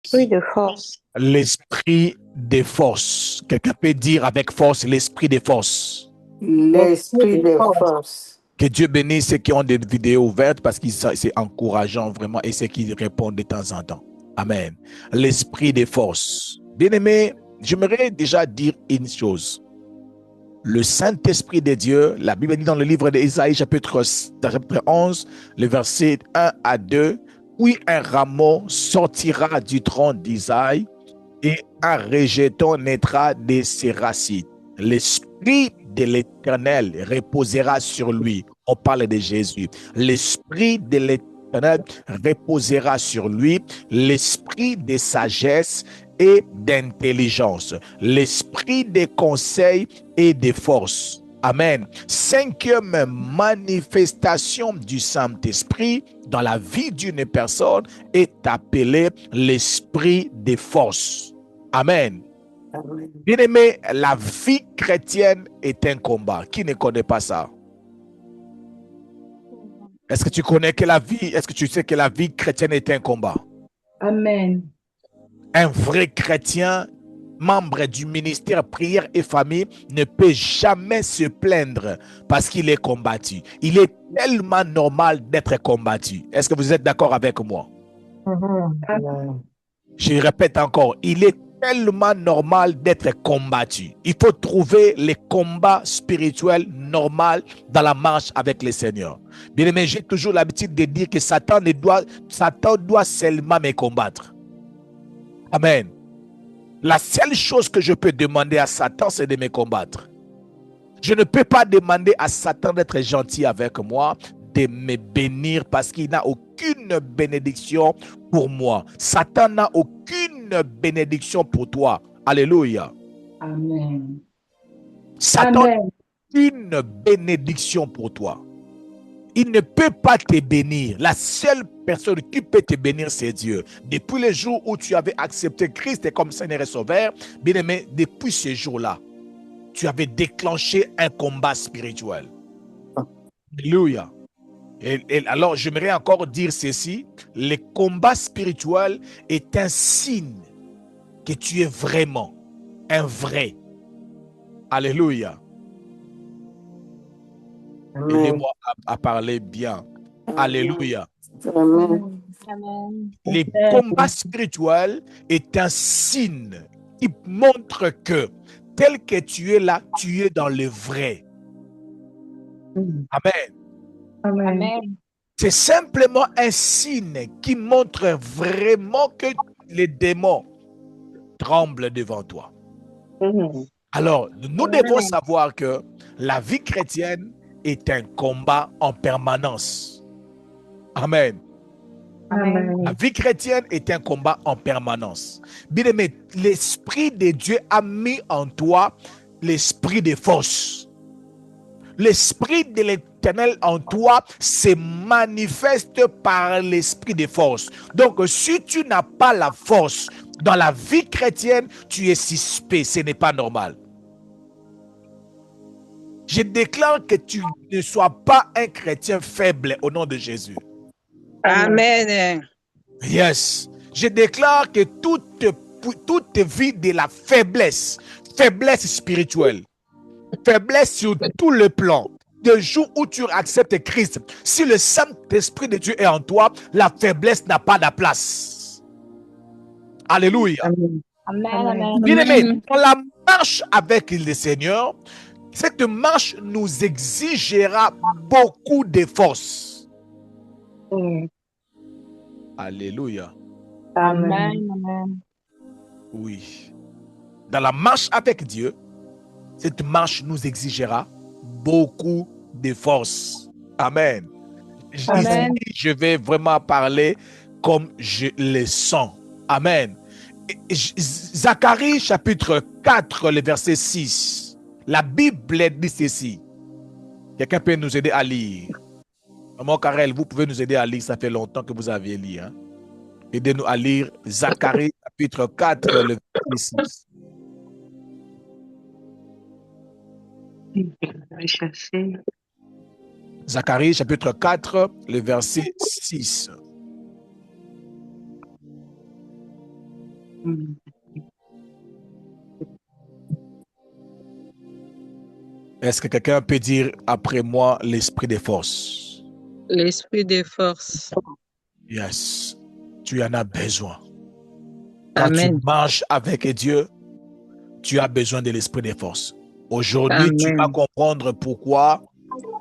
Esprit de force. L'esprit des forces. Quelqu'un peut dire avec force l'esprit des forces. L'esprit de force. Que Dieu bénisse ceux qui ont des vidéos ouvertes parce que c'est encourageant vraiment et ceux qui répondent de temps en temps. Amen. L'esprit des forces. Bien-aimé, j'aimerais déjà dire une chose. Le Saint-Esprit de Dieu, la Bible dit dans le livre d'Ésaïe, chapitre 11, le verset 1 à 2, puis un rameau sortira du tronc d'Isaïe et un rejeton naîtra de ses racines. L'Esprit de l'Éternel reposera sur lui. On parle de Jésus. L'Esprit de l'Éternel reposera sur lui, l'Esprit de sagesse et d'intelligence, l'Esprit de conseil et de force. Amen. Cinquième manifestation du Saint-Esprit dans la vie d'une personne est appelé l'Esprit de force. Amen. Bien-aimé, la vie chrétienne est un combat. Qui ne connaît pas ça? Est-ce que tu connais que la vie, est-ce que tu sais que la vie chrétienne est un combat? Amen. Un vrai chrétien, membre du ministère prière et famille, ne peut jamais se plaindre parce qu'il est combattu. Il est tellement normal d'être combattu. Est-ce que vous êtes d'accord avec moi? Je répète encore, il est tellement normal d'être combattu. Il faut trouver les combats spirituels normaux dans la marche avec le Seigneur. Bien aimé, j'ai toujours l'habitude de dire que Satan doit seulement me combattre. Amen. La seule chose que je peux demander à Satan, c'est de me combattre. Je ne peux pas demander à Satan d'être gentil avec moi, de me bénir parce qu'il n'a aucune bénédiction pour moi. Satan n'a aucune bénédiction pour toi. Alléluia. Amen. Satan n'a Amen. aucune bénédiction pour toi. Il ne peut pas te bénir. La seule personne qui peut te bénir, c'est Dieu. Depuis le jour où tu avais accepté Christ comme Seigneur et Sauveur, bien aimé, depuis ce jour-là, tu avais déclenché un combat spirituel. Alléluia. Et alors, j'aimerais encore dire ceci. Le combat spirituel est un signe que tu es vraiment un vrai. Alléluia. Aidez-moi à parler bien. Alléluia. Amen. Amen. Le combat spirituel est un signe qui montre que tel que tu es là, tu es dans le vrai. Amen. Amen. C'est simplement un signe qui montre vraiment que les démons tremblent devant toi. Alors, nous devons savoir que la vie chrétienne est un combat en permanence. Amen. Amen. La vie chrétienne est un combat en permanence. Bien aimé, l'Esprit de Dieu a mis en toi l'esprit de force. L'Esprit de l'Éternel en toi se manifeste par l'esprit de force. Donc, si tu n'as pas la force dans la vie chrétienne, tu es suspect. Ce n'est pas normal. Je déclare que tu ne sois pas un chrétien faible au nom de Jésus. Amen. Yes. Je déclare que toute vie de la faiblesse, faiblesse spirituelle, faiblesse sur tout le plan, le jour où tu acceptes Christ, si le Saint-Esprit de Dieu est en toi, la faiblesse n'a pas de place. Alléluia. Amen. Bien aimé, dans la marche avec le Seigneur, cette marche nous exigera beaucoup de force. Alléluia. Amen. Oui. Dans la marche avec Dieu, cette marche nous exigera beaucoup de force. Amen. Amen. Ici, je vais vraiment parler comme je le sens. Amen. Zacharie chapitre 4, le verset 6. La Bible dit ceci. Quelqu'un peut nous aider à lire? Maman Karel, vous pouvez nous aider à lire. Ça fait longtemps que vous aviez lu. Hein? Aidez-nous à lire Zacharie chapitre 4, le verset 6. Zacharie chapitre 4, le verset 6. Est-ce que quelqu'un peut dire après moi l'esprit des forces? L'esprit des forces. Yes. Tu en as besoin. Quand tu Amen. marches avec Dieu, tu as besoin de l'esprit des forces. Aujourd'hui, tu vas Amen. comprendre pourquoi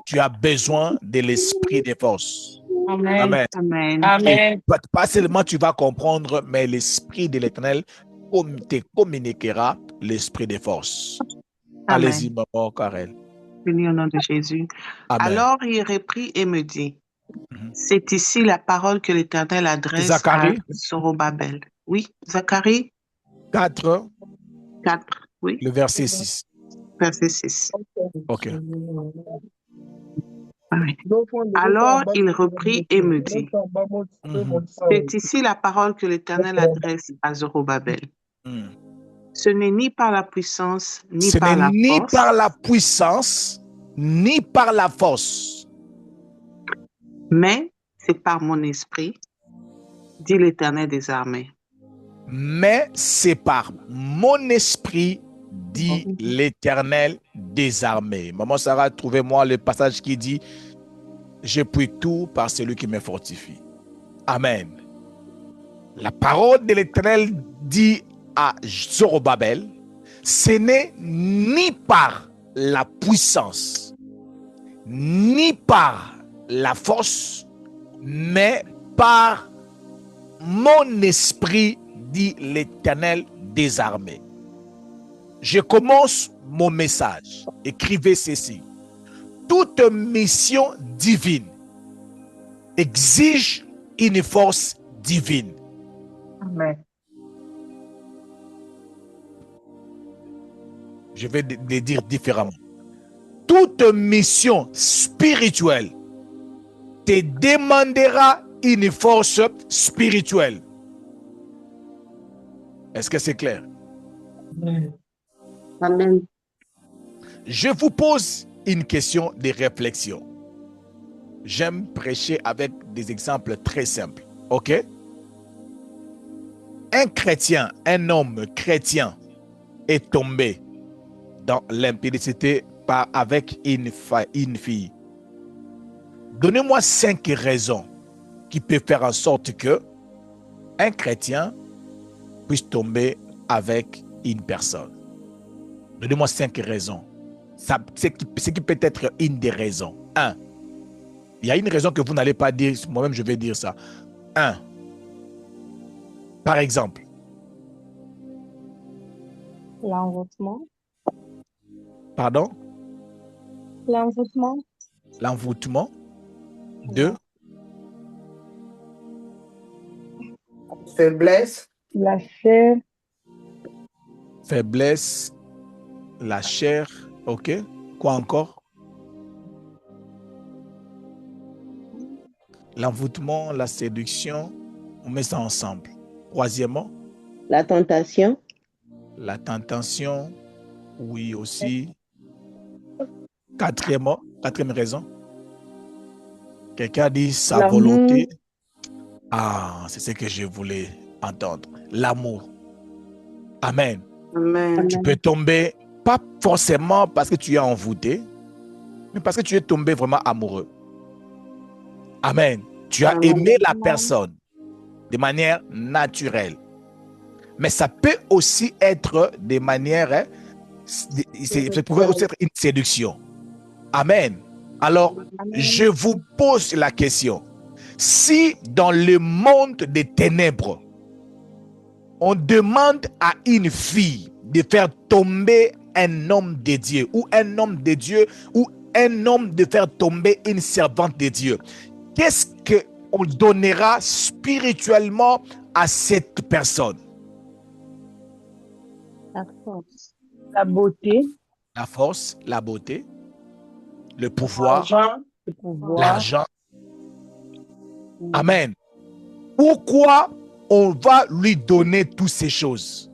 tu as besoin de l'esprit des forces. Amen. Amen. Amen. Amen. Et pas seulement tu vas comprendre, mais l'esprit de l'Éternel te communiquera l'esprit des forces. Amen. Allez-y, maman Karel. Béni au nom de Jésus. Amen. Alors il reprit et me dit, Mhm. c'est ici la parole que l'Éternel adresse Zacharie? à Zorobabel. Oui, Zacharie 4, 4, oui, le verset 6. verset 6. OK. Oui. Alors il reprit et me dit, Mhm. c'est ici la parole que l'Éternel adresse à Zorobabel. Mhm. Ce n'est ni par la puissance, ni Ce par n'est la ni force, par la puissance, ni par la force, mais c'est par mon esprit, dit l'Éternel des armées. mais c'est par mon esprit, dit l'Éternel des armées. Maman Sarah, trouvez-moi le passage qui dit, je puis tout par celui qui me fortifie. Amen. La parole de l'Éternel dit à Zorobabel, ce n'est ni par la puissance, ni par la force, mais par mon esprit, dit l'Éternel des armées. Je commence mon message. Écrivez ceci. Toute mission divine exige une force divine. Amen. Je vais le dire différemment. Toute mission spirituelle te demandera une force spirituelle. Est-ce que c'est clair? Amen. Je vous pose une question de réflexion. J'aime prêcher avec des exemples très simples. OK? Un chrétien, un homme chrétien est tombé dans l'impudicité avec une fille. Donnez-moi 5 raisons qui peuvent faire en sorte que un chrétien puisse tomber avec une personne. Donnez-moi 5 raisons. Ce qui peut être une des raisons. 1. Il y a une raison que vous n'allez pas dire, moi-même je vais dire ça. 1. Par exemple. L'envoûtement. Pardon? L'envoûtement. L'envoûtement. 2. Faiblesse. La chair. Faiblesse. La chair. OK. Quoi encore? L'envoûtement, la séduction. On met ça ensemble. Troisièmement. La tentation. La tentation. Oui, aussi. Quatrième raison. Quelqu'un dit sa volonté. Ah, c'est ce que je voulais entendre. L'amour. Amen. Amen. Tu peux tomber, pas forcément parce que tu es envoûté, mais parce que tu es tombé vraiment amoureux. Amen. Tu as aimé la personne de manière naturelle. Mais ça peut aussi être de manière, ça pourrait aussi être une séduction. Amen. Alors, je vous pose la question. Si dans le monde des ténèbres, on demande à une fille de faire tomber un homme de Dieu, ou un homme de Dieu, ou un homme de faire tomber une servante de Dieu, qu'est-ce qu'on donnera spirituellement à cette personne? La force. La beauté. La force, la beauté, le pouvoir, Le pouvoir. l'argent. Amen. Pourquoi on va lui donner toutes ces choses?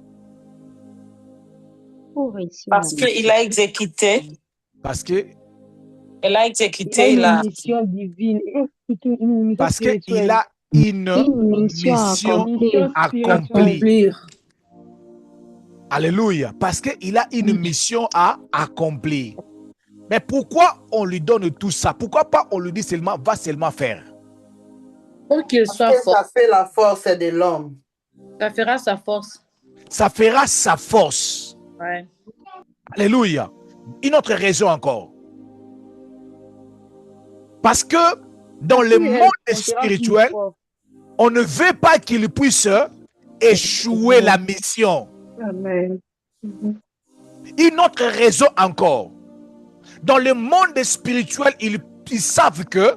Parce qu'il a exécuté. Parce que Elle a exécuté Il a la. une mission divine. Une mission parce qu'il spirituelle. a une mission accomplie. Alléluia. Parce qu'il a une mission à accomplir. Mais pourquoi on lui donne tout ça? Pourquoi pas on lui dit seulement, va seulement faire? Pour qu'il soit Parce que fort. ça fait la force de l'homme. Ça fera sa force. Ça fera sa force. Ouais. Alléluia. Une autre raison encore. Parce que dans le monde spirituel, on ne veut pas qu'il puisse échouer la mission. Amen. Une autre raison encore. Dans le monde spirituel, ils savent que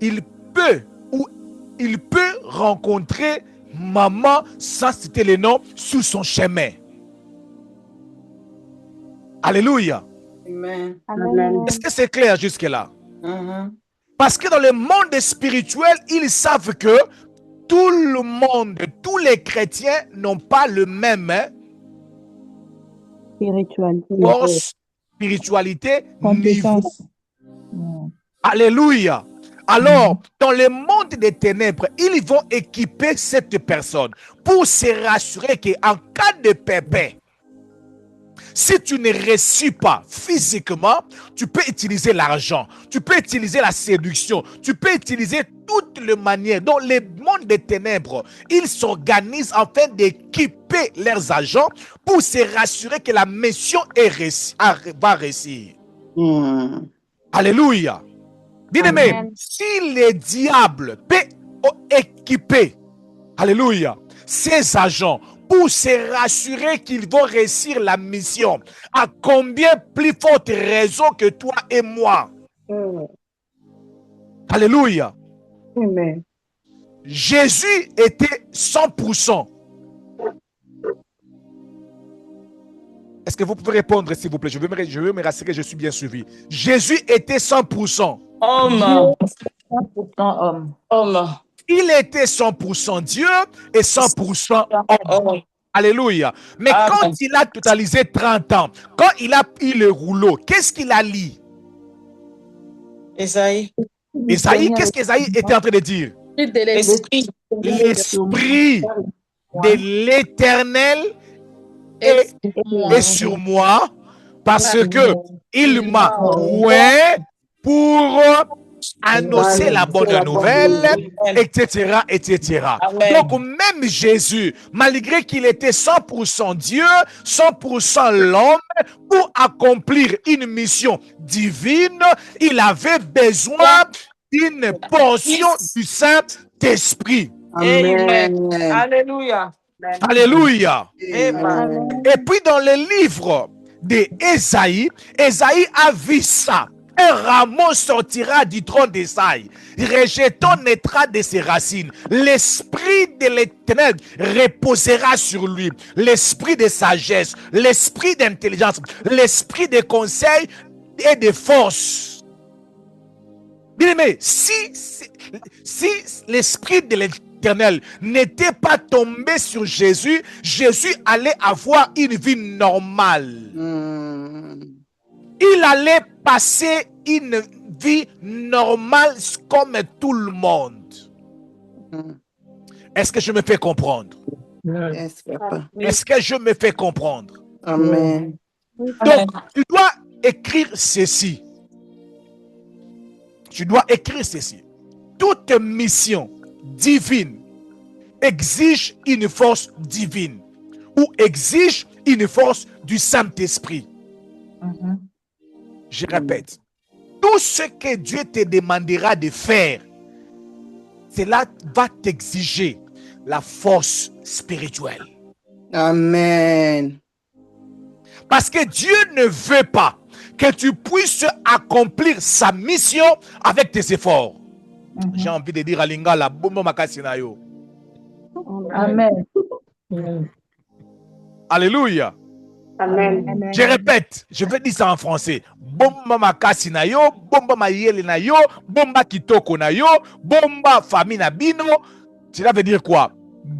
il peut rencontrer maman sans citer le nom sur son chemin. Alléluia. Amen. Est-ce que c'est clair jusque-là? Mhm. Parce que dans le monde spirituel, ils savent que tout le monde, tous les chrétiens n'ont pas le même force, spiritualité, niveau. Alléluia. Alors, dans le monde des ténèbres, ils vont équiper cette personne pour se rassurer qu'en cas de pépin, si tu ne réussis pas physiquement, tu peux utiliser l'argent, tu peux utiliser la séduction, tu peux utiliser toutes les manières. Dans le monde des ténèbres, ils s'organisent afin d'équiper leurs agents pour se rassurer que la mission va réussir. Alléluia. Bien-aimé, si le diable peut équiper, alléluia, ses agents pour se rassurer qu'ils vont réussir la mission, à combien plus forte raison que toi et moi? Alléluia. Amen. Jésus était 100%. Est-ce que vous pouvez répondre, s'il vous plaît? Je veux me rassurer que je suis bien suivi. Jésus était 100%. Homme. 100% homme. Homme. Il était 100% Dieu et 100% homme. Homme. Alléluia. Mais Amen. quand il a totalisé 30 ans, quand il a pris le rouleau, qu'est-ce qu'il a lu? Esaïe. Esaïe, qu'est-ce qu'Esaïe était en train de dire? L'esprit. L'esprit de l'Éternel est sur moi parce que il m'a oué pour annoncer la bonne nouvelle, etc., etc. Amen. Donc, même Jésus, malgré qu'il était 100% Dieu, 100% l'homme, pour accomplir une mission divine, il avait besoin d'une portion du Saint-Esprit. Amen. Alléluia. Alléluia. Amen. Et puis dans le livre d'Ésaïe, Ésaïe a vu ça. Un rameau sortira du trône d'Ésaïe, rejetant naîtra de ses racines. L'esprit de l'Éternel reposera sur lui. L'esprit de sagesse, l'esprit d'intelligence, l'esprit de conseil et de force. Bien aimé, si l'esprit de l'Éternel n'était pas tombé sur Jésus, Jésus allait avoir une vie normale. Il allait passer une vie normale comme tout le monde. Est-ce que je me fais comprendre? Est-ce que je me fais comprendre? Amen. Donc, tu dois écrire ceci. Tu dois écrire ceci. Toute mission divine exige une force divine ou exige une force du Saint-Esprit. Je répète, tout ce que Dieu te demandera de faire, cela va t'exiger la force spirituelle. Amen. Parce que Dieu ne veut pas que tu puisses accomplir sa mission avec tes efforts. J'ai envie de dire à Lingala, Bomo Makasinayo. Amen. Alléluia. Amen. Je répète, je vais dire ça en français. Bomba makasi na yo, bomba mayele na yo, bomba kitoko na yo, bomba famille na bino. Cela veut dire quoi?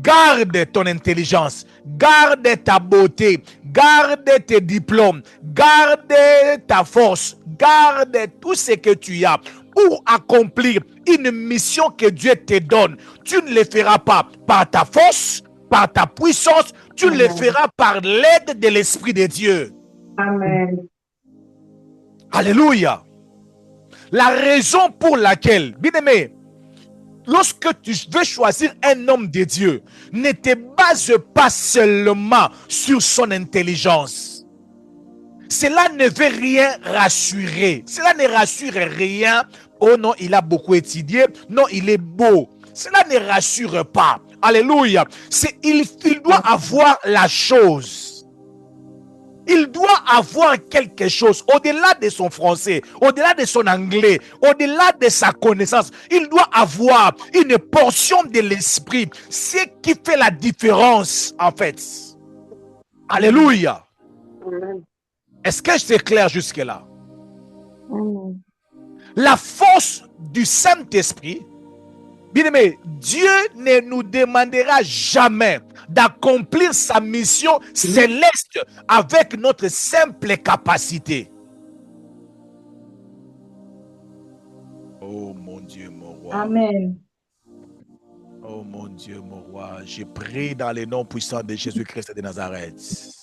Garde ton intelligence, garde ta beauté, garde tes diplômes, garde ta force, garde tout ce que tu as pour accomplir une mission que Dieu te donne. Tu ne le feras pas par ta force, par ta puissance, Tu le feras par l'aide de l'Esprit de Dieu. Amen. Alléluia. La raison pour laquelle, bien aimé, lorsque tu veux choisir un homme de Dieu, ne te base pas seulement sur son intelligence. Cela ne veut rien rassurer. Cela ne rassure rien. Oh non, il a beaucoup étudié. Non, il est beau. Cela ne rassure pas. Alléluia. Il doit avoir la chose. Il doit avoir quelque chose au-delà de son français, au-delà de son anglais, au-delà de sa connaissance. Il doit avoir une portion de l'esprit. Ce qui fait la différence, en fait. Alléluia. Amen. Est-ce que c'est clair jusque-là? Amen. La force du Saint-Esprit, bien aimé, Dieu ne nous demandera jamais d'accomplir sa mission céleste avec notre simple capacité. Oh mon Dieu, mon roi. Amen. Oh mon Dieu, mon roi. Je prie dans le nom puissant de Jésus-Christ de Nazareth.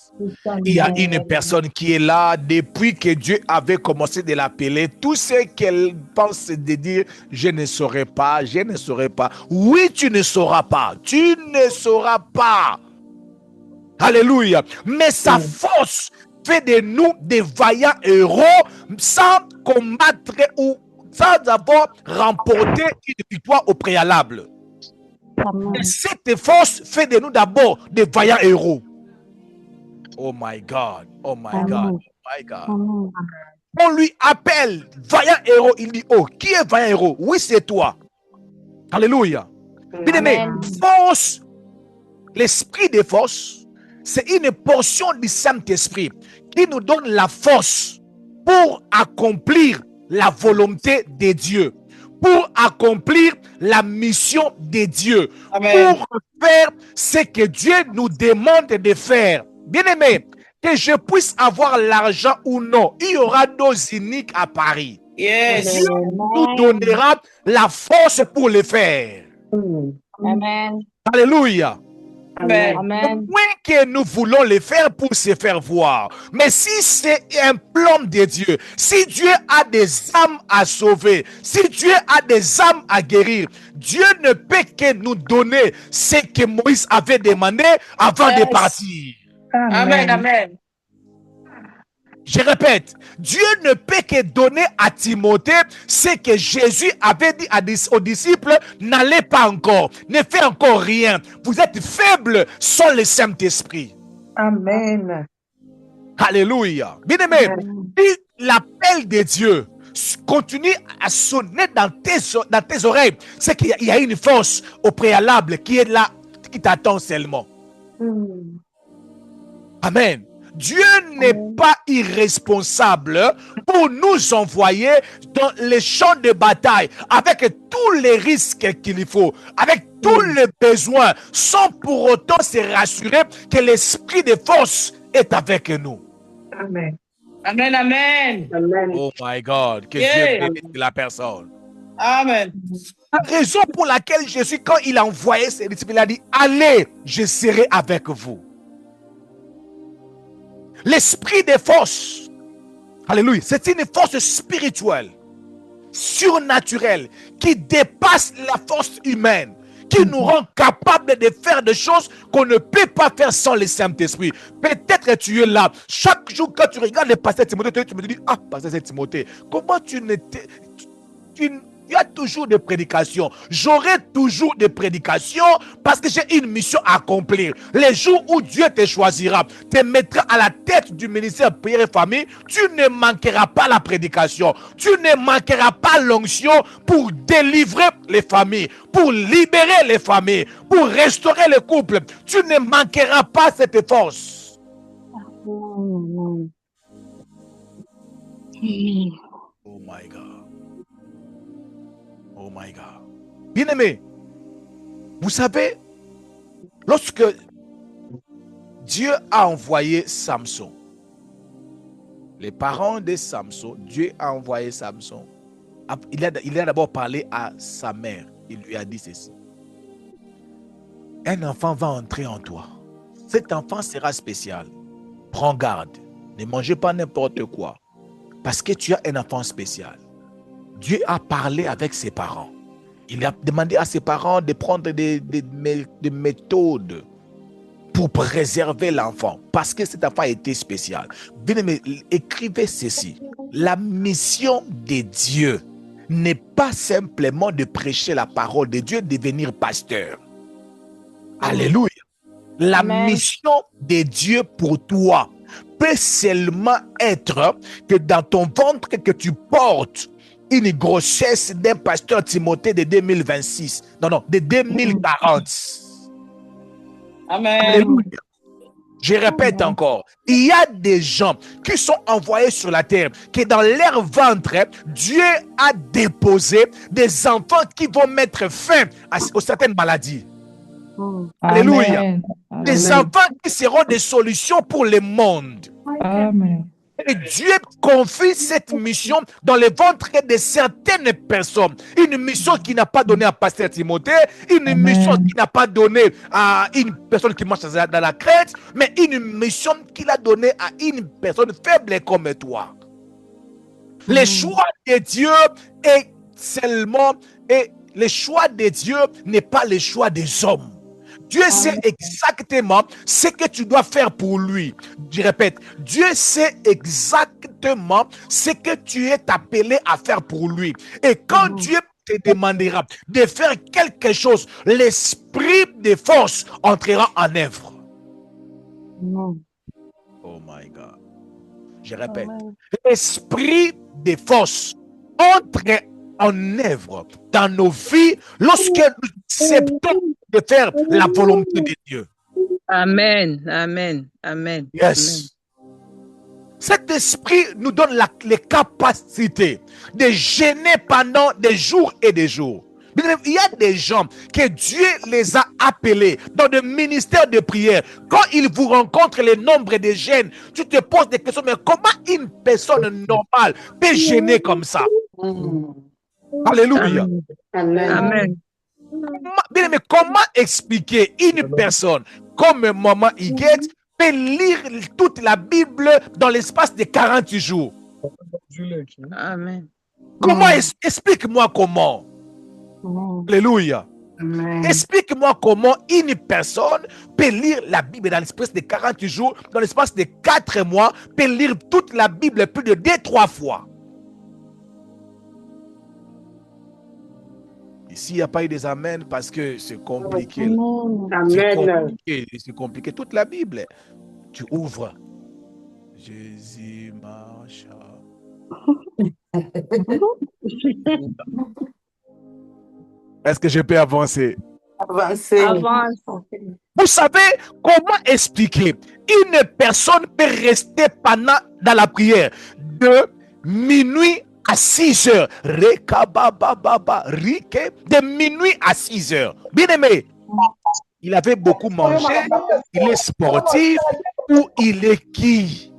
Il y a une personne qui est là depuis que Dieu avait commencé de l'appeler. Tout ce qu'elle pense de dire, je ne saurais pas, je ne saurais pas. Oui, tu ne sauras pas. Tu ne sauras pas. Alléluia. Mais sa force fait de nous des vaillants héros sans combattre ou sans avoir remporté une victoire au préalable. Et cette force fait de nous d'abord des vaillants héros. Oh my God, oh my God, oh my God. On lui appelle vaillant héros. Il dit, oh, qui est vaillant héros? Oui, c'est toi. Alléluia. Bien aimé, force, l'esprit de force, c'est une portion du Saint-Esprit qui nous donne la force pour accomplir la volonté de Dieu, pour accomplir la mission de Dieu, Amen. pour faire ce que Dieu nous demande de faire. Bien-aimé, que je puisse avoir l'argent ou non, il y aura doses uniques à Paris. Yes. Dieu nous donnera la force pour le faire. Amen. Alléluia. Amen. Amen. Moins que nous voulons le faire pour se faire voir. Mais si c'est un plan de Dieu, si Dieu a des âmes à sauver, si Dieu a des âmes à guérir, Dieu ne peut que nous donner ce que Moïse avait demandé avant de partir. Amen. Amen. Je répète, Dieu ne peut que donner à Timothée ce que Jésus avait dit aux disciples, n'allez pas encore, ne faites encore rien. Vous êtes faibles sans le Saint-Esprit. Amen. Alléluia. Bien-aimé, si l'appel de Dieu continue à sonner dans tes oreilles, c'est qu'il y a une force au préalable qui est là, qui t'attend seulement. Amen. Dieu n'est pas irresponsable pour nous envoyer dans les champs de bataille avec tous les risques qu'il faut, avec tous les besoins, sans pour autant se rassurer que l'esprit de force est avec nous. Amen. Amen. Amen. Amen. Oh my God, que Yeah. Dieu bénisse la personne. Amen. La raison pour laquelle Jésus, quand il a envoyé ses disciples, il a dit, allez, je serai avec vous. L'esprit de force, alléluia, c'est une force spirituelle, surnaturelle, qui dépasse la force humaine, qui nous rend capables de faire des choses qu'on ne peut pas faire sans le Saint-Esprit. Peut-être que tu es là, chaque jour quand tu regardes le pasteur Timothée, tu me dis, ah, pasteur Timothée, comment tu n'étais... Il y a toujours des prédications. J'aurai toujours des prédications parce que j'ai une mission à accomplir. Les jours où Dieu te choisira, te mettra à la tête du ministère Prière et Famille, tu ne manqueras pas la prédication. Tu ne manqueras pas l'onction pour délivrer les familles, pour libérer les familles, pour restaurer les couples. Tu ne manqueras pas cette force. Oh my God. Oh my God. Bien-aimé, vous savez, lorsque Dieu a envoyé Samson, les parents de Samson, Dieu a envoyé Samson. Il a d'abord parlé à sa mère. Il lui a dit ceci. Un enfant va entrer en toi. cet enfant sera spécial. Prends garde. Ne mangez pas n'importe quoi. Parce que tu as un enfant spécial. Dieu a parlé avec ses parents. Il a demandé à ses parents de prendre des méthodes pour préserver l'enfant. Parce que cet enfant était spécial. Bien-aimé, écrivez ceci. La mission de Dieu n'est pas simplement de prêcher la parole de Dieu, de devenir pasteur. Alléluia. La mission de Dieu pour toi peut seulement être que dans ton ventre que tu portes une grossesse d'un pasteur Timothée de 2026. Non, de 2040. Amen. Alléluia. Je répète encore, il y a des gens qui sont envoyés sur la terre, que dans leur ventre, Dieu a déposé des enfants qui vont mettre fin à certaines maladies. Alléluia. Amen. Des enfants qui seront des solutions pour le monde. Amen. Et Dieu confie cette mission dans le ventre de certaines personnes. Une mission qu'il n'a pas donnée à Pasteur Timothée, une mission qu'il n'a pas donnée à une personne qui marche dans la crête, mais une mission qu'il a donnée à une personne faible comme toi. Le choix de Dieu est seulement, et le choix de Dieu n'est pas le choix des hommes. Dieu sait exactement ce que tu dois faire pour lui. Je répète, Dieu sait exactement ce que tu es appelé à faire pour lui. Et quand Dieu te demandera de faire quelque chose, l'esprit de force entrera en œuvre. Oh my God. Je répète, l'esprit de force entre en œuvre dans nos vies lorsque nous acceptons de faire la volonté de Dieu. Amen. Amen. Amen. Yes. Cet esprit nous donne les capacités de gêner pendant des jours et des jours. Il y a des gens que Dieu les a appelés dans le ministère de prière. Quand ils vous rencontrent le nombre de jeunes, tu te poses des questions, mais comment une personne normale peut gêner comme ça? Alléluia. Amen. Mais comment expliquer une personne comme maman Higuette peut lire toute la Bible dans l'espace de 40 jours? Amen. Comment explique-moi comment? Alléluia. Explique-moi comment une personne peut lire la Bible dans l'espace de 40 jours, dans l'espace de 4 mois, peut lire toute la Bible plus de 2-3 fois. Ici, il n'y a pas eu des amens parce que c'est compliqué. C'est compliqué. Toute la Bible, tu ouvres. Jésus marche. Est-ce que je peux avancer? Avance. Vous savez comment expliquer? Une personne peut rester pendant dans la prière de minuit à 6 heures. De minuit à 6 heures. Bien aimé, il avait beaucoup mangé, il est sportif, ou il est qui?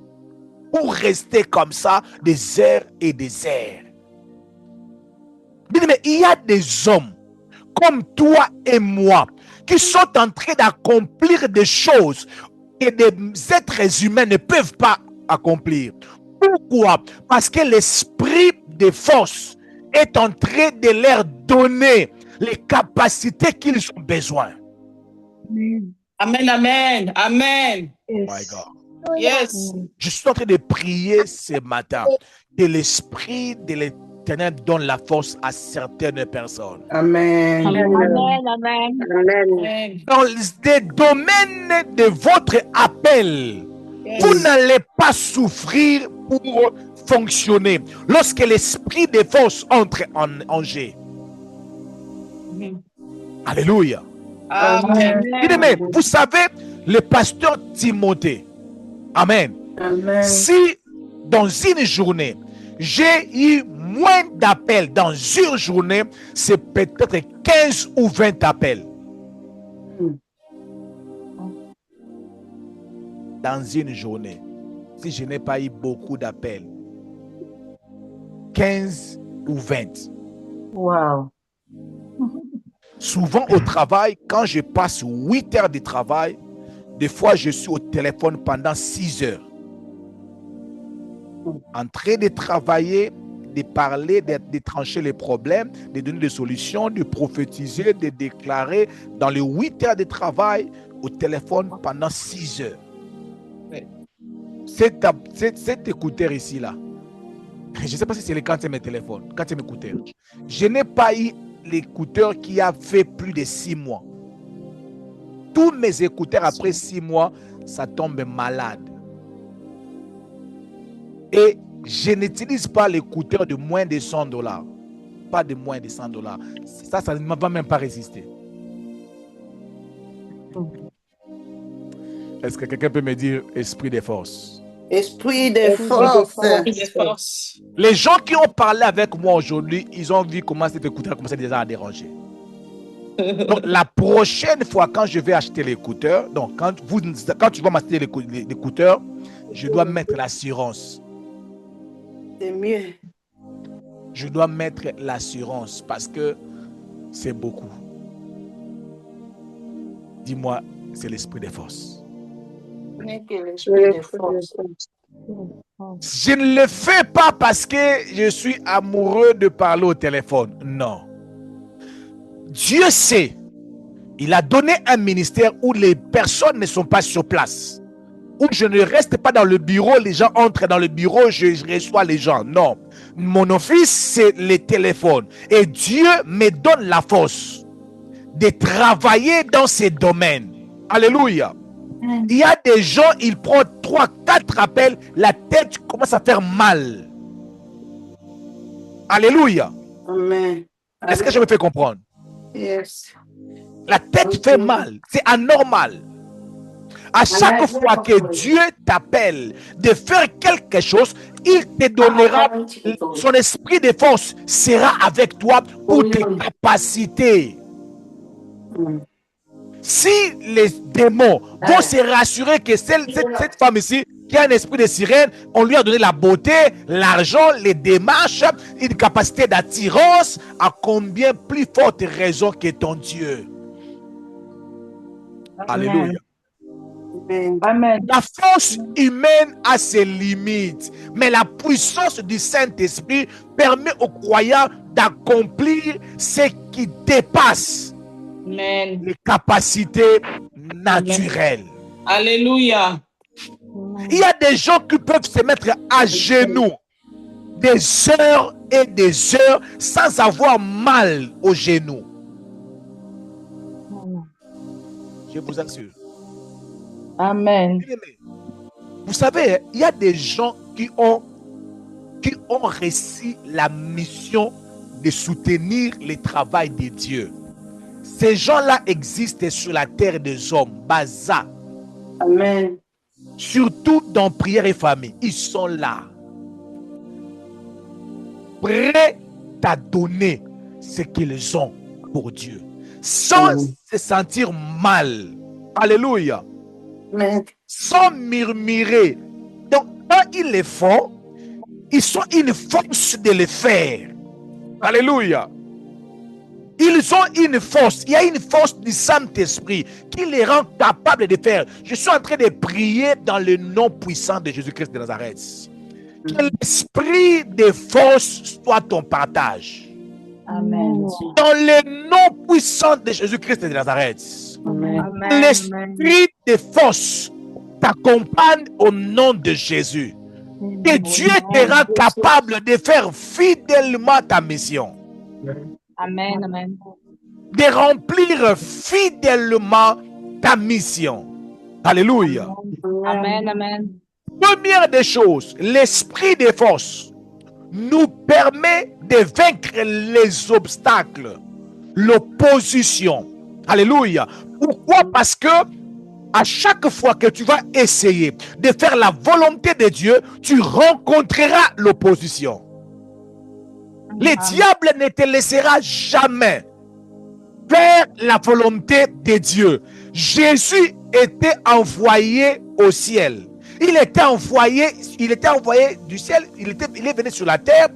Pour rester comme ça des heures et des heures. Bien aimé, il y a des hommes comme toi et moi qui sont en train d'accomplir des choses que des êtres humains ne peuvent pas accomplir. Pourquoi? Parce que l'esprit de force est en train de leur donner les capacités qu'ils ont besoin. Amen, amen, amen. My God. Yes. Je suis en train de prier ce matin que l'esprit de l'Éternel donne la force à certaines personnes. Amen. Amen. Dans les domaines de votre appel, vous n'allez pas souffrir pour fonctionner lorsque l'esprit de force entre en jeu. Alléluia. Amen. Bien-aimé, vous savez, le pasteur Timothée, amen. Amen. Si dans une journée, j'ai eu moins d'appels dans une journée, c'est peut-être 15 ou 20 appels. Dans une journée, si je n'ai pas eu beaucoup d'appels, 15 ou 20. Wow. Souvent au travail, quand je passe 8 heures de travail, Des fois, je suis au téléphone pendant 6 heures. En train de travailler, de parler, de trancher les problèmes, de donner des solutions, de prophétiser, de déclarer dans les 8 heures de travail au téléphone pendant 6 heures. Cet écouteur ici, là, je ne sais pas si c'est le quatrième téléphone, quatrième écouteur. Je n'ai pas eu l'écouteur qui a fait plus de 6 mois. Tous mes écouteurs, après 6 mois, ça tombe malade. Et je n'utilise pas l'écouteur de moins de $100. Pas de moins de $100. Ça ne va même pas résister. Est-ce que quelqu'un peut me dire esprit de force? Esprit de force. Les gens qui ont parlé avec moi aujourd'hui, ils ont vu comment cet écouteur commençait déjà à déranger. Donc, la prochaine fois, quand je vais acheter l'écouteur, donc quand tu vas m'acheter l'écouteur, je dois mettre l'assurance. C'est mieux. Je dois mettre l'assurance parce que c'est beaucoup. Dis-moi, c'est l'esprit de force. Je ne le fais pas parce que je suis amoureux de parler au téléphone. Non. Dieu sait, il a donné un ministère où les personnes ne sont pas sur place. Où je ne reste pas dans le bureau, les gens entrent dans le bureau, je reçois les gens. Non. Mon office, c'est les téléphones. Et Dieu me donne la force de travailler dans ces domaines. Alléluia. Il y a des gens, ils prennent 3, 4 appels, la tête commence à faire mal. Alléluia. Amen. Est-ce que je me fais comprendre? Yes. La tête fait mal, c'est anormal. À chaque fois que Dieu t'appelle de faire quelque chose, il te donnera, son esprit de force sera avec toi pour tes capacités. Si les démons vont se rassurer que cette femme ici, qui a un esprit de sirène, on lui a donné la beauté, l'argent, les démarches, une capacité d'attirance, à combien plus forte raison que ton Dieu. Alléluia. Amen. La force humaine a ses limites, mais la puissance du Saint-Esprit permet aux croyants d'accomplir ce qui dépasse les capacités naturelles. Alléluia. Il y a des gens qui peuvent se mettre à genoux des heures et des heures sans avoir mal aux genoux. Je vous assure. Amen. Vous savez, il y a des gens qui ont réussi la mission de soutenir le travail de Dieu. Ces gens-là existent sur la terre des hommes. Baza. Amen. Surtout dans prière et famille. Ils sont là. Prêts à donner ce qu'ils ont pour Dieu. Sans se sentir mal. Alléluia. Amen. Sans murmurer. Donc, quand ils le font, ils sont une force de le faire. Alléluia. Ils ont une force. Il y a une force du Saint-Esprit qui les rend capables de faire. Je suis en train de prier dans le nom puissant de Jésus-Christ de Nazareth. Que l'esprit de force soit ton partage. Amen. Dans le nom puissant de Jésus-Christ de Nazareth. Amen. L'esprit de force t'accompagne au nom de Jésus. Que Dieu te rend capable de faire fidèlement ta mission. Amen. Amen. De remplir fidèlement ta mission. Alléluia. Amen. Amen. Première des choses, l'esprit de force nous permet de vaincre les obstacles, l'opposition. Alléluia. Pourquoi? Parce que à chaque fois que tu vas essayer de faire la volonté de Dieu, tu rencontreras l'opposition. Le diable ne te laissera jamais faire la volonté de Dieu. Jésus était envoyé au ciel. Il était envoyé du ciel, il est venu sur la terre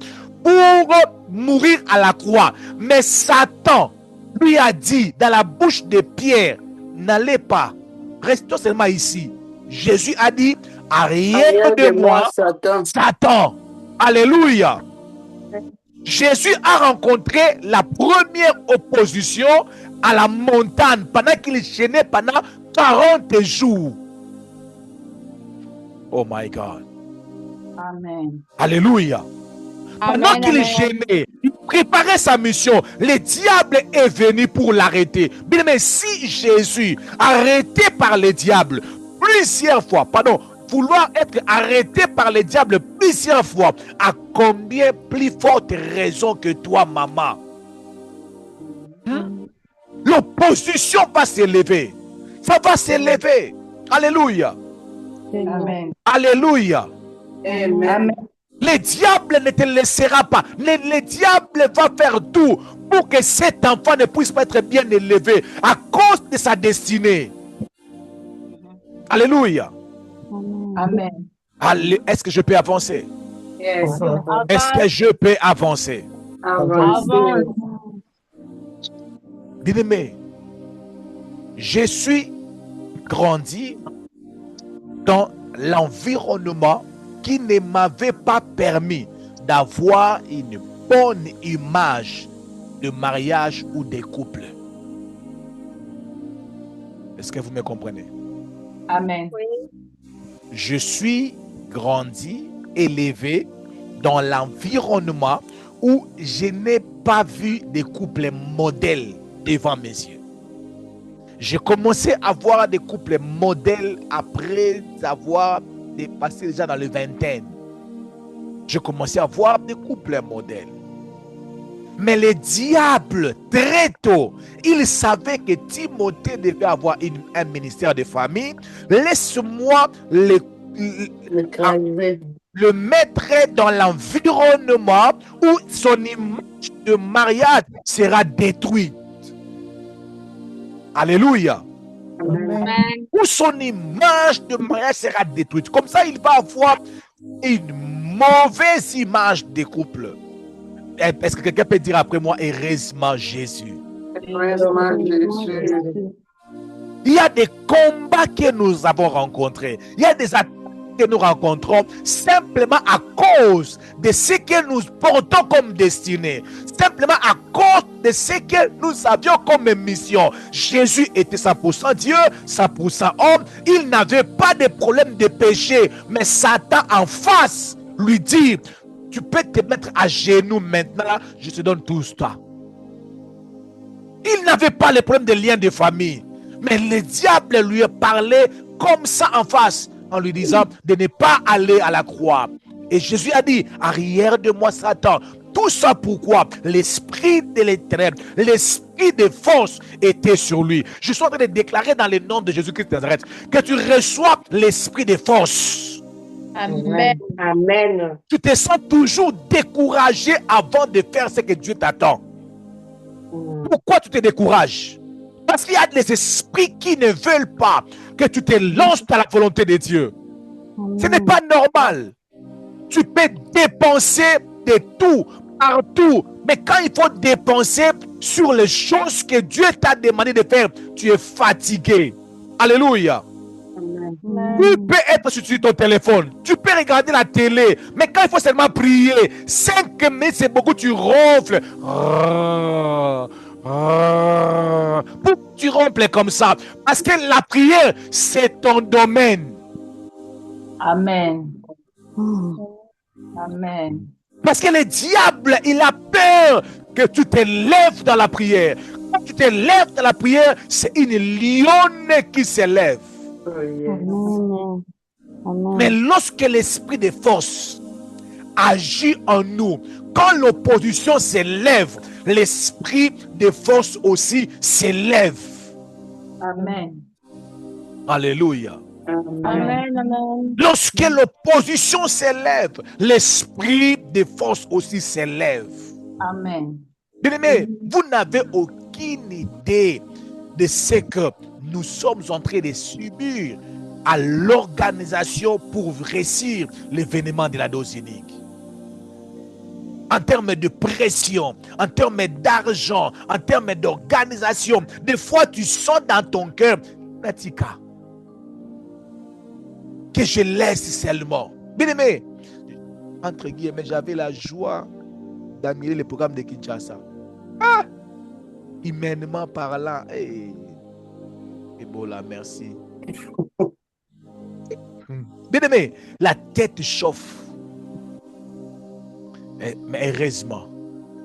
pour mourir à la croix. Mais Satan lui a dit dans la bouche de Pierre, n'allez pas restons seulement ici. Jésus a dit, arrière de moi, Satan. Alléluia. Jésus a rencontré la première opposition à la montagne pendant qu'il gênait pendant 40 jours. Oh my God. Amen. Alléluia. Pendant qu'il gênait, il préparait sa mission. Le diable est venu pour l'arrêter. Bien, mais si Jésus, arrêté par le diable plusieurs fois, vouloir être arrêté par le diable plusieurs fois, à combien plus forte raison que toi, maman? L'opposition va s'élever. Ça va s'élever. Alléluia. Amen. Alléluia. Amen. Le diable ne te laissera pas. Le diable va faire tout pour que cet enfant ne puisse pas être bien élevé à cause de sa destinée. Alléluia. Amen. Est-ce que je peux avancer? Yes. Est-ce que je peux avancer? Avance. Bien-aimé, je suis grandi dans l'environnement qui ne m'avait pas permis d'avoir une bonne image de mariage ou de couple. Est-ce que vous me comprenez? Amen. Je suis grandi, élevé dans l'environnement où je n'ai pas vu des couples modèles devant mes yeux. J'ai commencé à voir des couples modèles après avoir dépassé déjà dans les vingtaines. J'ai commencé à voir des couples modèles. Mais le diable, très tôt, il savait que Timothée devait avoir un ministère de famille. Laisse-moi le mettre dans l'environnement où son image de mariage sera détruite. Alléluia. Amen. Où son image de mariage sera détruite. Comme ça, il va avoir une mauvaise image de couple. Est-ce que quelqu'un peut dire après moi, heureusement Jésus? Heureusement Jésus. Il y a des combats que nous avons rencontrés. Il y a des attaques que nous rencontrons simplement à cause de ce que nous portons comme destinée. Simplement à cause de ce que nous avions comme mission. Jésus était 100% Dieu, 100% homme. Il n'avait pas de problème de péché. Mais Satan en face lui dit, tu peux te mettre à genoux maintenant, je te donne tout ça. Il n'avait pas le problème de lien de famille. Mais le diable lui parlait comme ça en face, en lui disant de ne pas aller à la croix. Et Jésus a dit, arrière de moi Satan. Tout ça pourquoi? L'esprit de l'éternel, l'esprit de force était sur lui. Je suis en train de déclarer dans le nom de Jésus-Christ de Nazareth que tu reçois l'esprit de force. Amen. Amen. Tu te sens toujours découragé avant de faire ce que Dieu t'attend. Pourquoi tu te décourages? Parce qu'il y a des esprits qui ne veulent pas que tu te lances dans la volonté de Dieu. Ce n'est pas normal. Tu peux dépenser de tout, partout. Mais quand il faut dépenser sur les choses que Dieu t'a demandé de faire, tu es fatigué. Alléluia. Tu peux être sur ton téléphone, tu peux regarder la télé, mais quand il faut seulement prier, 5 minutes c'est beaucoup, tu ronfles. Pourquoi tu ronfles comme ça? Parce que la prière, c'est ton domaine. Amen. Amen. Parce que le diable, il a peur que tu te lèves dans la prière. Quand tu te lèves dans la prière, c'est une lionne qui se lève. Mais lorsque l'esprit de force agit en nous, quand l'opposition s'élève, l'esprit de force aussi s'élève. Amen. Alléluia. Amen. Amen. Lorsque l'opposition s'élève, l'esprit de force aussi s'élève. Amen. Bien-aimés, vous n'avez aucune idée de ce que nous sommes en train de subir à l'organisation pour réussir l'événement de la dose unique. En termes de pression, en termes d'argent, en termes d'organisation, des fois tu sens dans ton cœur, Natika, que je laisse seulement. Bien aimé, entre guillemets, j'avais la joie d'admirer le programme de Kinshasa. Humainement parlant, Ebola, merci. Bien aimé, la tête chauffe. Mais heureusement,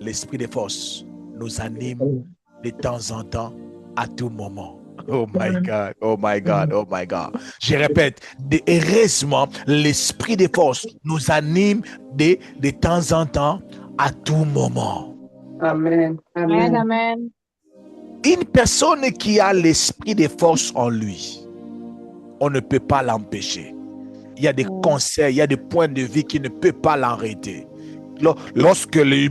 l'esprit de force nous anime de temps en temps, à tout moment. Oh my God, oh my God, oh my God. Je répète, heureusement, l'esprit de force nous anime de temps en temps, à tout moment. Amen. Amen, Amen. amen. Une personne qui a l'esprit de force en lui, on ne peut pas l'empêcher. Il y a des conseils, il y a des points de vue qui ne peuvent pas l'arrêter. Lorsque les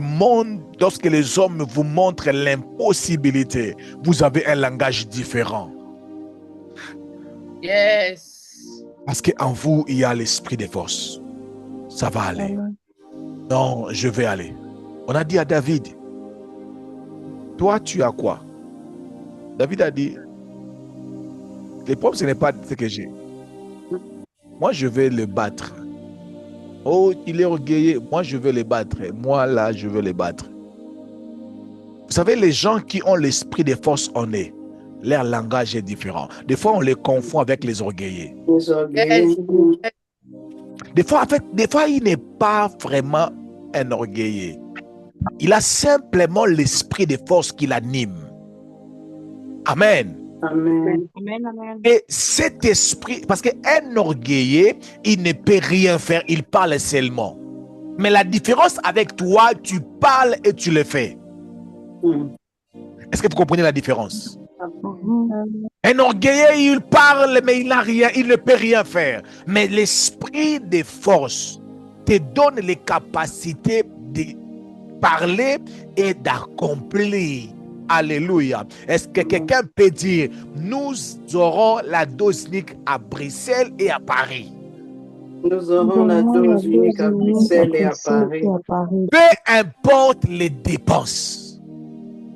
hommes vous montrent l'impossibilité, vous avez un langage différent. Yes. Parce qu'en vous, il y a l'esprit de force. Ça va aller. Non, je vais aller. On a dit à David, toi, tu as quoi? David a dit, les problèmes, ce n'est pas ce que j'ai. Moi, je vais le battre. Oh, il est orgueilleux. Moi, je vais le battre. Moi, là, je vais le battre. Vous savez, les gens qui ont l'esprit de force en eux, leur langage est différent. Des fois, on les confond avec les orgueilleux. Les orgueilleux. Des fois, il n'est pas vraiment un orgueilleux. Il a simplement l'esprit de force qui l'anime. Amen. Amen. Amen, amen. Et cet esprit, parce qu'un orgueilleux, il ne peut rien faire, il parle seulement. Mais la différence avec toi, tu parles et tu le fais. Est-ce que vous comprenez la différence? Un orgueilleux, il parle, mais il n'a rien, il ne peut rien faire. Mais l'esprit de force te donne les capacités de parler et d'accomplir. Alléluia. Est-ce que quelqu'un peut dire, nous aurons la dose unique à Bruxelles et à Paris? Nous aurons la dose unique à Bruxelles et à Paris. Peu importe les dépenses.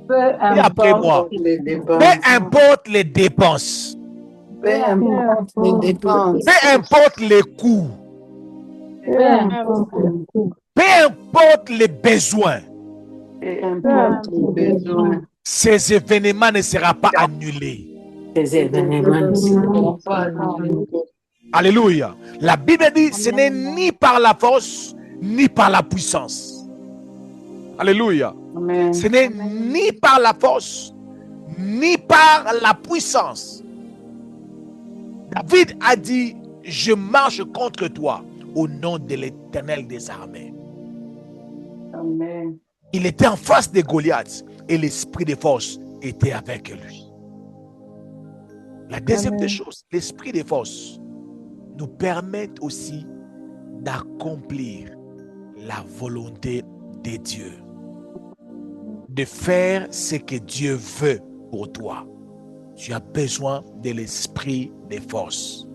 Peu Et après moi, Les dépenses. peu importe les dépenses. Peu importe les dépenses. Peu importe les coûts. Peu importe les besoins. Peu importe les besoins. Ces événements ne seront pas annulés. Ces événements ne seront pas annulés. Alléluia. La Bible dit, ce n'est ni par la force, ni par la puissance. Alléluia. Amen. Ce n'est ni par la force, ni par la puissance. David a dit, je marche contre toi au nom de l'Éternel des armées. Amen. Il était en face de Goliath et l'esprit de force était avec lui. La deuxième des choses, l'esprit de force nous permet aussi d'accomplir la volonté de Dieu, de faire ce que Dieu veut pour toi. Tu as besoin de l'esprit de force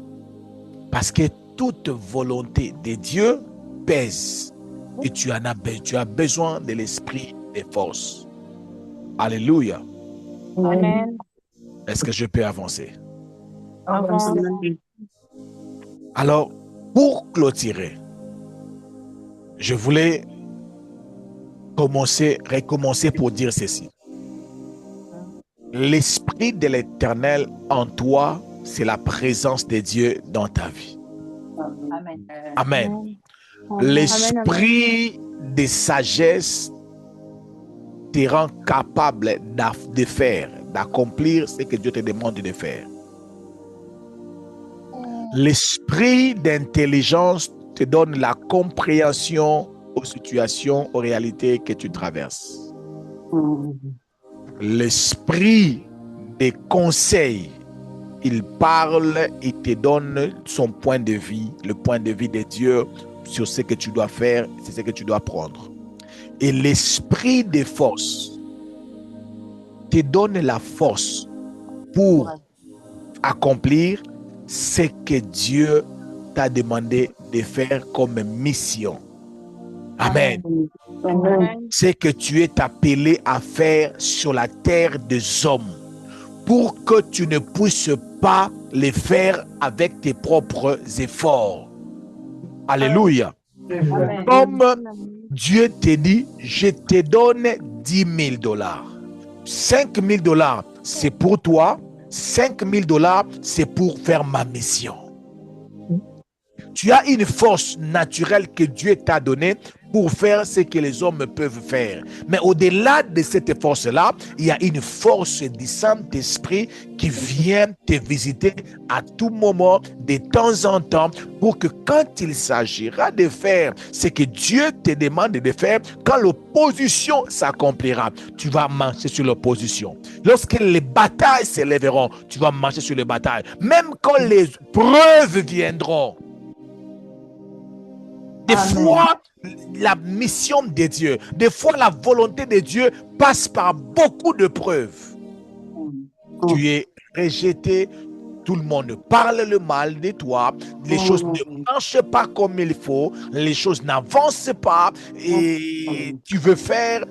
parce que toute volonté de Dieu pèse et tu as besoin de l'esprit de force. Alléluia. Amen. Est-ce que je peux avancer? Avance. Alors, pour clôturer, je voulais recommencer pour dire ceci. L'esprit de l'Éternel en toi, c'est la présence de Dieu dans ta vie. Amen. Amen. L'esprit de sagesse te rend capable de faire, d'accomplir ce que Dieu te demande de faire. L'esprit d'intelligence te donne la compréhension aux situations, aux réalités que tu traverses. L'esprit des conseils, il parle, il te donne son point de vue, le point de vue de Dieu sur ce que tu dois faire, c'est ce que tu dois prendre. Et l'esprit de force te donne la force pour accomplir ce que Dieu t'a demandé de faire comme mission. Amen. Amen. C'est que tu es appelé à faire sur la terre des hommes pour que tu ne puisses pas les faire avec tes propres efforts. Alléluia. Amen. Comme Dieu te dit, je te donne 10 000 dollars. 5 000 dollars, c'est pour toi. 5 000 dollars, c'est pour faire ma mission. Tu as une force naturelle que Dieu t'a donnée pour faire ce que les hommes peuvent faire. Mais au-delà de cette force-là, il y a une force du Saint-Esprit qui vient te visiter à tout moment, de temps en temps, pour que quand il s'agira de faire ce que Dieu te demande de faire, quand l'opposition s'accomplira, tu vas marcher sur l'opposition. Lorsque les batailles s'élèveront, tu vas marcher sur les batailles. Même quand les preuves viendront. Des fois, la mission de Dieu, des fois la volonté de Dieu passe par beaucoup de preuves. Tu es rejeté, tout le monde parle le mal de toi, les choses ne marchent pas comme il faut, les choses n'avancent pas et tu veux faire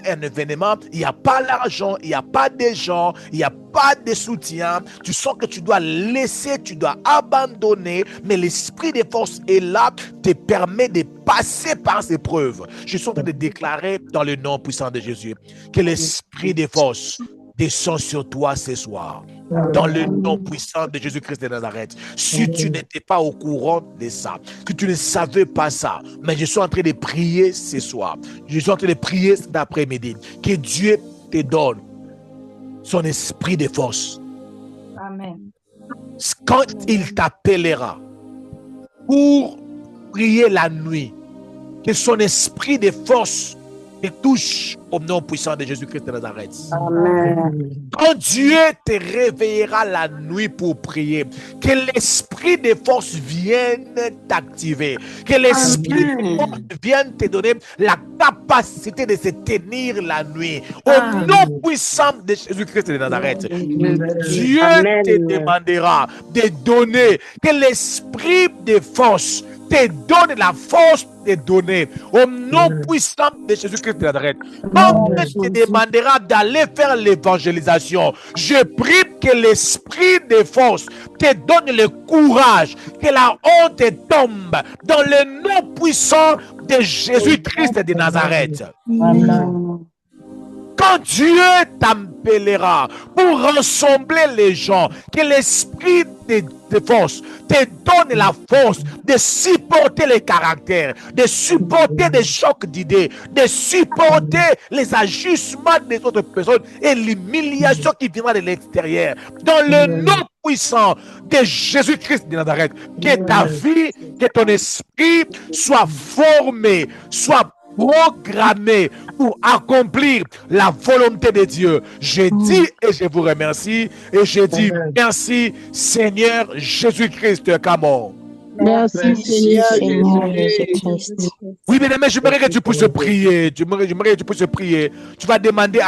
un événement, il n'y a pas l'argent, il n'y a pas de gens, il n'y a pas de soutien, tu sens que tu dois laisser, tu dois abandonner, mais l'esprit de force est là, te permet de passer par ces preuves. Je suis en train de déclarer dans le nom puissant de Jésus que l'esprit de force descend sur toi ce soir. Dans le nom puissant de Jésus-Christ de Nazareth. Si tu n'étais pas au courant de ça, que tu ne savais pas ça, mais je suis en train de prier ce soir. Je suis en train de prier cet après-midi. Que Dieu te donne son esprit de force. Amen. Quand il t'appellera pour prier la nuit, que son esprit de force te touche au nom puissant de Jésus-Christ de Nazareth. Amen. Quand Dieu te réveillera la nuit pour prier, que l'esprit de force vienne t'activer, que l'esprit de force vienne te donner la capacité de se tenir la nuit. Au nom puissant de Jésus-Christ de Nazareth, Dieu te demandera de donner, que l'esprit de force te donne la force de donner au nom puissant de Jésus-Christ de Nazareth. Quand il te demandera d'aller faire l'évangélisation, je prie que l'esprit de force te donne le courage, que la honte tombe dans le nom puissant de Jésus-Christ de Nazareth. Amen. Quand Dieu t'appellera pour rassembler les gens, que l'esprit de force te donne la force de supporter les caractères, de supporter des chocs d'idées, de supporter les ajustements des autres personnes et l'humiliation qui viendra de l'extérieur. Dans le nom puissant de Jésus-Christ de Nazareth, que ta vie, que ton esprit soit formé, soit programmé pour accomplir la volonté de Dieu. Je dis et je vous remercie et je dis merci Seigneur Jésus-Christ. Come on. Merci Seigneur Jésus-Christ. Oui, bien aimé, j'aimerais que tu puisses prier. J'aimerais que tu puisses prier. Tu vas demander à